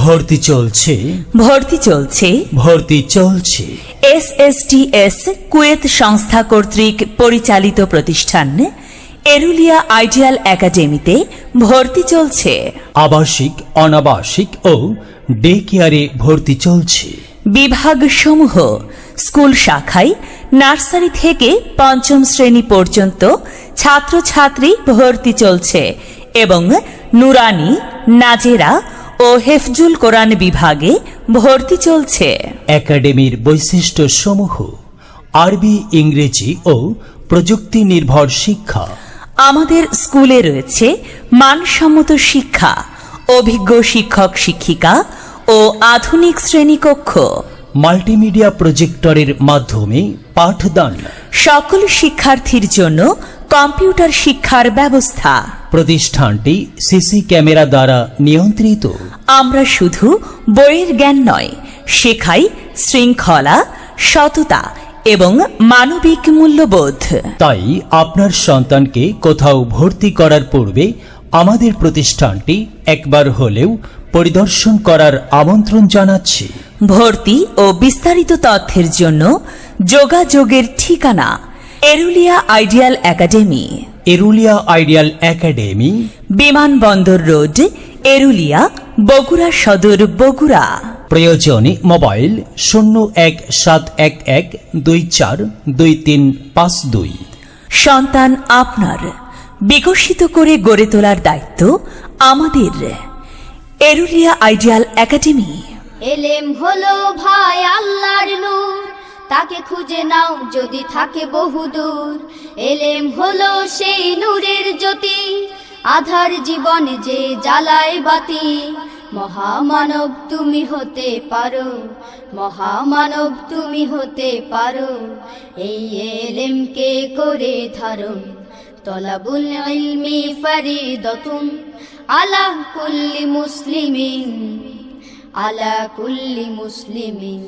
ভর্তি চলছে, ভর্তি চলছে। ভর্তি চলছে। SSTS কুয়েত সংস্থা কর্তৃক পরিচালিত প্রতিষ্ঠান এরুলিয়া আইডিয়াল একাডেমিতে ভর্তি চলছে। আবাসিক, অনাবাসিক ও ডে কেয়ারে ভর্তি চলছে। বিভাগসমূহ স্কুল শাখায় নার্সারি থেকে পঞ্চম শ্রেণী পর্যন্ত ছাত্রছাত্রী ভর্তি চলছে এবং নুরানি, নাজেরা ও হেফজুল কোরআন বিভাগে ভর্তি চলছে। একাডেমির বৈশিষ্ট্য সমূহ: আরবি, ইংরেজি ও প্রযুক্তি নির্ভর শিক্ষা। আমাদের স্কুলে রয়েছে মানসম্মত শিক্ষা, অভিজ্ঞ শিক্ষক শিক্ষিকা ও আধুনিক শ্রেণীকক্ষ। মাল্টিমিডিয়া প্রজেক্টরের মাধ্যমে পাঠদান। সকল শিক্ষার্থীর জন্য কম্পিউটার শিক্ষার ব্যবস্থা। প্রতিষ্ঠানটি সিসি ক্যামেরা দ্বারা নিয়ন্ত্রিত। আমরা শুধু বইয়ের জ্ঞান নয়, শেখাই শৃঙ্খলা, সততা এবং মানবিক মূল্যবোধ। তাই আপনার সন্তানকে কোথাও ভর্তি করার পূর্বে আমাদের প্রতিষ্ঠানটি একবার হলেও পরিদর্শন করার আমন্ত্রণ জানাচ্ছি। ভর্তি ও বিস্তারিত তথ্যের জন্য যোগাযোগের ঠিকানা Erulia Ideal Academy, Erulia Ideal Academy, বিমানবন্দর রোড, এরুলিয়া, বগুড়া সদর, বগুড়া। প্রয়োজনে মোবাইল 0171242352। সন্তান আপনার, বিকশিত করে গড়ে তোলার দায়িত্ব আমাদের। Erulia Ideal Academy. এলেম হলো ভাই আল্লাহর নূর, তাকে খুঁজে নাও যদি থাকে বহুদূর। এলেম হলো সেই নূরের জ্যোতি, আধার জীবন যে জ্বালায় বাতি। মহামানব তুমি হতে পারো, মহামানব তুমি হতে পারো। এই এলেমকে করে ধারণ, তলাবুল ইলমি ফরিদতুন আলা কুল্লি মুসলিমিন, আলা কুল্লি মুসলিমিন।